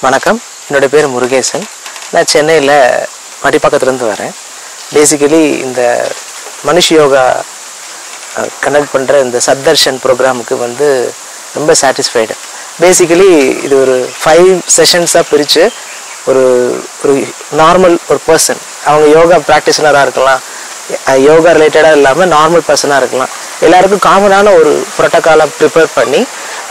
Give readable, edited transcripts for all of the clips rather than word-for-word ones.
வணக்கம், என்னோட பேர் முருகேசன். நான் சென்னையில் மடிப்பாக்கத்துலேருந்து வரேன். பேசிக்கலி இந்த மனுஷ யோகா கனெக்ட் பண்ணுற இந்த சத்தர்ஷன் ப்ரோக்ராமுக்கு ரொம்ப சாட்டிஸ்ஃபைடு. பேசிக்கலி இது ஒரு 5 செஷன்ஸாக பிரித்து ஒரு நார்மல் ஒரு பர்சன், அவங்க யோகா ப்ராக்டிஷனராக இருக்கலாம், யோகா ரிலேட்டடாக இல்லாமல் நார்மல் பர்சனாக இருக்கலாம், எல்லாருக்கும் காமனான ஒரு ப்ரோட்டோக்காலை ப்ரிப்பேர் பண்ணி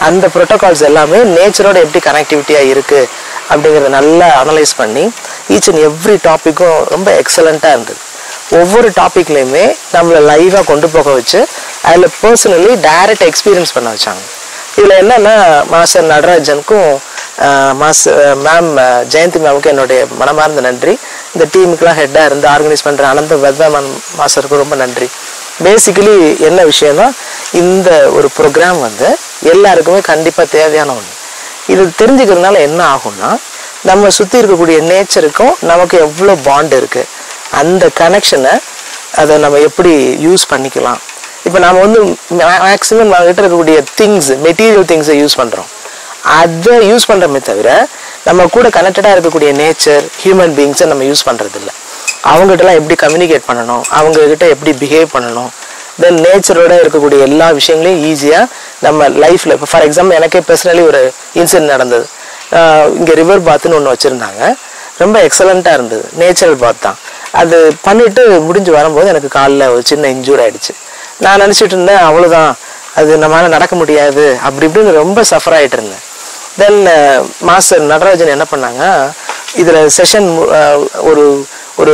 அந்த ப்ரோட்டோகால்ஸ் எல்லாமே நேச்சரோட எப்படி கனெக்டிவிட்டியாக இருக்குது அப்படிங்கிறத நல்லா அனலைஸ் பண்ணி ஈச் அண்ட் எவ்ரி டாப்பிக்கும் ரொம்ப எக்ஸலண்ட்டாக இருந்தது. ஒவ்வொரு டாப்பிக்லேயுமே நம்மளை லைவாக கொண்டு போக வச்சு அதில் பர்சனலி டைரக்ட் எக்ஸ்பீரியன்ஸ் பண்ண வச்சாங்க. இதில் என்னென்னா மாஸ்டர் நடராஜனுக்கும் மேம் ஜெயந்தி மேமுக்கும் என்னுடைய மனமார்ந்த நன்றி. இந்த டீமுக்கெலாம் ஹெட்டாக இருந்து ஆர்கனைஸ் பண்ணுற அனந்த வர்தமான் மாஸ்டருக்கும் ரொம்ப நன்றி. பேசிக்கலி என்ன விஷயம்னா, இந்த ஒரு ப்ரோக்ராம் எல்லாருக்குமே கண்டிப்பாக தேவையான ஒன்று. இது தெரிஞ்சுக்கிறதுனால என்ன ஆகும்னா, நம்ம சுற்றி இருக்கக்கூடிய நேச்சருக்கும் நமக்கு எவ்வளோ பாண்ட் இருக்குது, அந்த கனெக்ஷனை அதை நம்ம எப்படி யூஸ் பண்ணிக்கலாம். இப்போ நம்ம மேக்ஸிமம் நம்ம கிட்ட இருக்கக்கூடிய திங்ஸ், மெட்டீரியல் திங்ஸை யூஸ் பண்ணுறோம். அதை யூஸ் பண்ணுறமே தவிர நம்ம கூட கனெக்டடாக இருக்கக்கூடிய நேச்சர், ஹியூமன் பீயிங்ஸை நம்ம யூஸ் பண்ணுறதில்ல. அவங்ககிட்டலாம் எப்படி கம்யூனிகேட் பண்ணணும், அவங்கக்கிட்ட எப்படி பிஹேவ் பண்ணணும், தென் நேச்சரோட இருக்கக்கூடிய எல்லா விஷயங்களையும் ஈஸியாக நம்ம லைஃப்பில். இப்போ ஃபார் எக்ஸாம்பிள் எனக்கே பர்சனலி ஒரு இன்சிடென்ட் நடந்தது. இங்கே ரிவர் பாத்துன்னு ஒன்று வச்சுருந்தாங்க, ரொம்ப எக்ஸலண்ட்டாக இருந்தது. நேச்சுரல் பாத் தான். அது பண்ணிவிட்டு முடிஞ்சு வரும்போது எனக்கு காலில் ஒரு சின்ன இன்ஜூர் ஆகிடுச்சு. நான் நினச்சிட்டு இருந்தேன் அவ்வளோதான், அது நம்மளால் நடக்க முடியாது அப்படி இப்படின்னு ரொம்ப சஃபர் ஆகிட்டு இருந்தேன். தென் மாஸ்டர் நடராஜன் என்ன பண்ணாங்க, இதில் செஷன் ஒரு ஒரு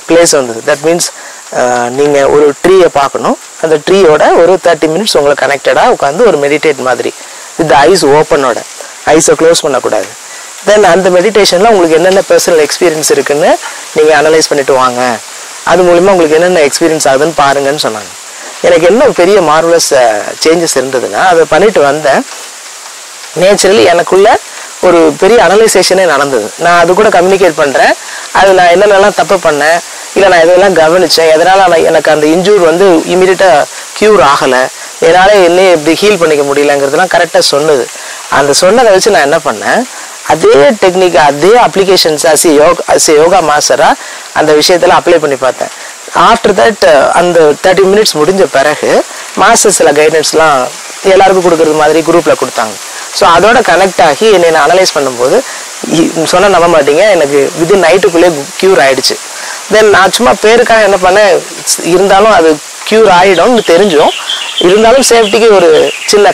பிளேஸ் வந்தது. தட் மீன்ஸ் நீங்கள் ஒரு ட்ரீயை பார்க்கணும், அந்த ட்ரீயோட ஒரு 30 மினிட்ஸ் உங்களை கனெக்டடாக உட்காந்து ஒரு மெடிடேட் மாதிரி வித் ஐஸ் ஓப்பனோட, ஐஸை க்ளோஸ் பண்ணக்கூடாது. தென் அந்த மெடிடேஷனில் உங்களுக்கு என்னென்ன பர்சனல் எக்ஸ்பீரியன்ஸ் இருக்குன்னு நீங்கள் அனலைஸ் பண்ணிவிட்டு வாங்க, அது மூலிமா உங்களுக்கு என்னென்ன எக்ஸ்பீரியன்ஸ் ஆகுதுன்னு பாருங்கன்னு சொன்னாங்க. எனக்கு என்ன பெரிய மார்வலஸ் சேஞ்சஸ் இருந்ததுன்னா, அதை பண்ணிட்டு வந்தேன். நேச்சுரலி எனக்குள்ள ஒரு பெரிய அனலைசேஷனே நடந்தது. நான் அது கூட கம்யூனிகேட் பண்ணுறேன், அது நான் என்னென்னலாம் தப்பு பண்ணேன், இல்லை நான் எதெல்லாம் கவனித்தேன், எதனால் எனக்கு அந்த இன்ஜூர் இமீடியட்டாக க்யூர் ஆகலை, என்னால் என்னையே இப்படி ஹீல் பண்ணிக்க முடியலங்கிறதுலாம் கரெக்டாக சொன்னது. அந்த சொன்னதை வச்சு நான் என்ன பண்ணேன், அதே டெக்னிக், அதே அப்ளிகேஷன்ஸ் அஸ் யோகா மாஸ்டராக அந்த விஷயத்தில் அப்ளை பண்ணி பார்த்தேன். ஆஃப்டர் தட் அந்த 30 மினிட்ஸ் முடிஞ்ச பிறகு மாஸ்டர் சில கைடன்ஸ்லாம் எல்லாருக்கும் கொடுக்குறது மாதிரி குரூப்பில் கொடுத்தாங்க. ஸோ அதோட கனெக்ட் ஆகி என்னை நான் அனலைஸ் பண்ணும்போது சொன்ன நம்ப மாட்டீங்க, எனக்கு வித்தின் நைட்டுக்குள்ளே க்யூர் ஆகிடுச்சு. தென் நான் சும்மா பேருக்காக என்ன பண்ணேன், இருந்தாலும் அது க்யூர் ஆகிடும்னு தெரிஞ்சும் இருந்தாலும் சேஃப்டிக்கு ஒரு சின்ன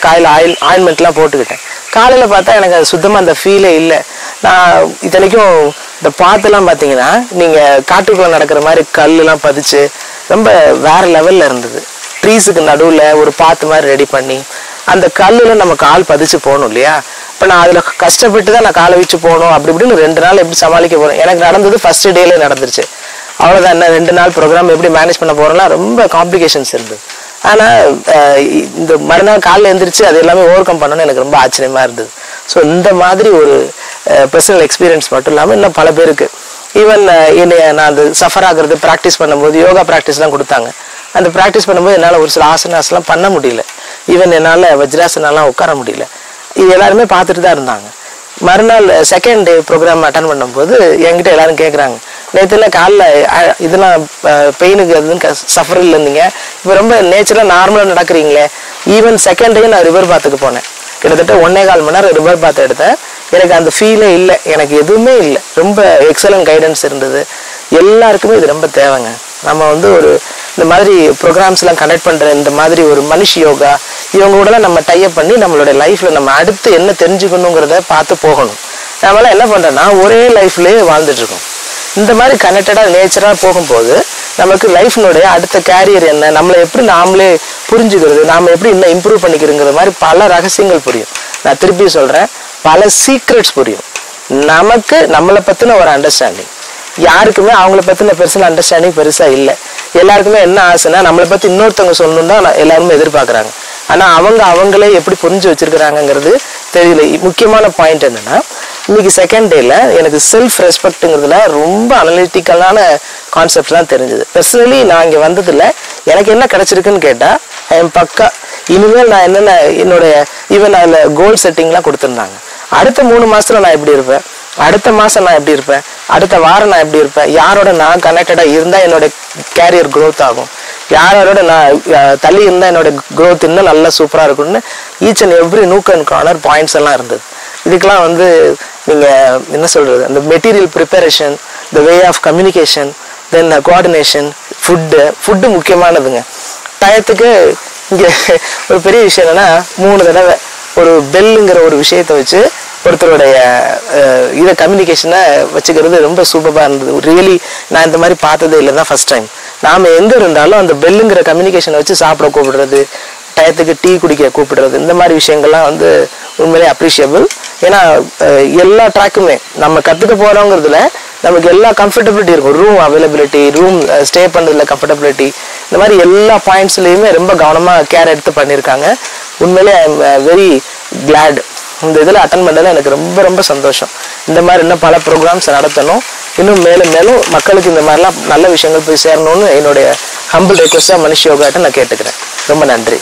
ஆயின்மெண்ட்லாம் போட்டுக்கிட்டேன். காலையில் பார்த்தா எனக்கு அது சுத்தமாக அந்த ஃபீலே இல்லை. நான் இத்தனைக்கும் இந்த பாத்துலாம் பார்த்தீங்கன்னா நீங்கள் காட்டுக்குள்ளே நடக்கிற மாதிரி கல்லுலாம் பதிச்சு ரொம்ப வேறு லெவலில் இருந்தது. ட்ரீஸுக்கு நடுவில் ஒரு பாத்து மாதிரி ரெடி பண்ணி அந்த கல்லில் நம்ம கால் பதிச்சு போகணும் இல்லையா. இப்போ நான் அதில் கஷ்டப்பட்டு தான் நான் காலை வச்சு போகணும், அப்படி இப்படின்னு 2 நாள் எப்படி சமாளிக்க போகிறேன். எனக்கு நடந்தது ஃபஸ்ட்டு டேலே நடந்துருச்சு, அவ்வளோதான். என்ன 2 நாள் ப்ரோக்ராம் எப்படி மேனேஜ் பண்ண போகிறோம்னா ரொம்ப காம்ப்ளிகேஷன்ஸ் இருந்தது. ஆனால் இந்த மறுநாள் காலையில் எழுந்திரிச்சு அது எல்லாமே ஓவர் கம் பண்ணணும்னு எனக்கு ரொம்ப ஆச்சரியமாக இருந்தது. ஸோ இந்த மாதிரி ஒரு பர்சனல் எக்ஸ்பீரியன்ஸ் மட்டும் இல்லாமல் இன்னும் பல பேருக்கு ஈவன் என்னை நான் அந்த சஃபர் ஆகிறது ப்ராக்டிஸ் பண்ணும்போது யோகா ப்ராக்டிஸ்லாம் கொடுத்தாங்க. அந்த ப்ராக்டிஸ் பண்ணும்போது என்னால் ஒரு சில ஆசனாஸ்லாம் பண்ண முடியல, ஈவன் என்னால் வஜ்ராசனாலாம் உட்கார முடியல. இது எல்லாருமே பார்த்துட்டு தான் இருந்தாங்க. மறுநாள் செகண்ட் டே ப்ரோக்ராம் அட்டன் பண்ணும்போது என்கிட்ட எல்லாரும் கேட்குறாங்க, நேற்றுல காலில் இதெல்லாம் பெயினுக்கு அதுன்னு சஃபர் இல்லைங்க, இப்போ ரொம்ப நேச்சுரலாக நார்மலாக நடக்கிறீங்களே. ஈவன் செகண்ட் டே நான் ரிவர் பாத்துக்கு போனேன், கிட்டத்தட்ட 1.25 மணி நேரம் ரிவர் பாத் எடுத்தேன். எனக்கு அந்த ஃபீலே இல்லை, எனக்கு எதுவுமே இல்லை, ரொம்ப எக்ஸலன்ட் கைடன்ஸ் இருந்தது. எல்லாருக்குமே இது ரொம்ப தேவைங்க. நம்ம ஒரு இந்த மாதிரி ப்ரோக்ராம்ஸ்லாம் கனெக்ட் பண்ணுற இந்த மாதிரி ஒரு மனுஷ யோகா இவங்க கூடலாம் நம்ம டைப் பண்ணி நம்மளோட லைஃப்பில் நம்ம அடுத்து என்ன தெரிஞ்சுக்கணுங்கிறத பார்த்து போகணும். நம்மளாம் என்ன பண்ணுறோன்னா ஒரே லைஃப்லேயே வாழ்ந்துட்டுருக்கோம். இந்த மாதிரி கனெக்டடாக நேச்சராக போகும்போது நமக்கு லைஃப்னுடைய அடுத்த கேரியர் என்ன, நம்மளை எப்படி நாமளே புரிஞ்சுக்கிறது, நாம் எப்படி இன்னும் இம்ப்ரூவ் பண்ணிக்கிறோங்கிற மாதிரி பல ரகசியங்கள் புரியும். நான் திருப்பி சொல்கிறேன், பல சீக்ரெட்ஸ் புரியும். நமக்கு நம்மளை பற்றின ஒரு அண்டர்ஸ்டாண்டிங், யாருக்குமே அவங்கள பற்றின பர்சனல் அண்டர்ஸ்டாண்டிங் பெருசாக இல்லை. எல்லாருக்குமே என்ன ஆசைன்னா நம்மளை பற்றி இன்னொருத்தவங்க சொல்லணும் தான் எல்லாருமே எதிர்பார்க்குறாங்க. ஆனால் அவங்களே எப்படி புரிஞ்சு வச்சுருக்கிறாங்கங்கிறது தெரியல. முக்கியமான பாயிண்ட் என்னென்னா, இன்னைக்கு செகண்ட் டேல எனக்கு செல்ஃப் ரெஸ்பெக்ட்டுங்கிறதுல ரொம்ப அனலிட்டிக்கலான கான்செப்ட் தான் தெரிஞ்சுது. பர்சனலி நான் இங்கே வந்ததில்ல, எனக்கு என்ன கிடச்சிருக்குன்னு கேட்டால் என் பக்கா இனிமேல் நான் என்னென்ன என்னுடைய ஈவன் அதில் கோல் செட்டிங்லாம் கொடுத்துருந்தாங்க. அடுத்த 3 மாதத்தில் நான் எப்படி இருப்பேன், அடுத்த மாதம் நான் எப்படி இருப்பேன், அடுத்த வாரம் நான் எப்படி இருப்பேன், யாரோட நான் கனெக்டடாக இருந்தால் என்னோட கேரியர் க்ரோத் ஆகும், யாரோட நான் தள்ளி இருந்தால் என்னோட க்ரோத் இன்னும் நல்லா சூப்பராக இருக்கும்னு each and every nook and corner points எல்லாம் இருந்தது. இதுக்கெல்லாம் வந்து நீங்கள் என்ன சொல்கிறது, அந்த material preparation, the way of communication, then coordination, food முக்கியமானதுங்க. டயத்துக்கு இங்கே ஒரு பெரிய விஷயம் என்னென்னா 3 தடவை ஒரு பெல்லுங்கிற ஒரு விஷயத்தை வச்சு ஒருத்தருடைய இதை கம்யூனிகேஷனை வச்சுக்கிறது ரொம்ப சூப்பராக இருந்தது. ரியலி நான் இந்த மாதிரி பார்த்ததே இல்லை, தான் ஃபஸ்ட் டைம். நாம் எங்கே இருந்தாலும் அந்த பெல்லுங்கிற கம்யூனிகேஷனை வச்சு சாப்பிட கூப்பிடுறது, டயத்துக்கு டீ குடிக்க கூப்பிடுறது, இந்த மாதிரி விஷயங்கள்லாம் வந்து உண்மையிலே அப்ரிஷியபிள். ஏன்னா எல்லா ட்ராக்குமே நம்ம கற்றுக்க போகிறோங்கிறதுல நமக்கு எல்லா கம்ஃபர்டபிலிட்டி இருக்கும். ரூம் அவைலபிலிட்டி, ரூம் ஸ்டே பண்ணுறதுல கம்ஃபர்டபிலிட்டி, இந்த மாதிரி எல்லா பாயிண்ட்ஸ்லேயுமே ரொம்ப கவனமாக கேர் எடுத்து பண்ணியிருக்காங்க. உண்மையிலே ஐ எம் வெரி கிளாட். இந்த இதில் அட்டன் பண்ணதில் எனக்கு ரொம்ப ரொம்ப சந்தோஷம். இந்த மாதிரி இன்னும் பல ப்ரோக்ராம்ஸ் நடத்தணும், இன்னும் மேலும் மேலும் மக்களுக்கு இந்த மாதிரிலாம் நல்ல விஷயங்கள் போய் சேரணும்னு என்னுடைய ஹம்பிள் ரெக்வஸ்ட்டாக மனிஷ் யோகாட்ட நான் கேட்டுக்கிறேன். ரொம்ப நன்றி.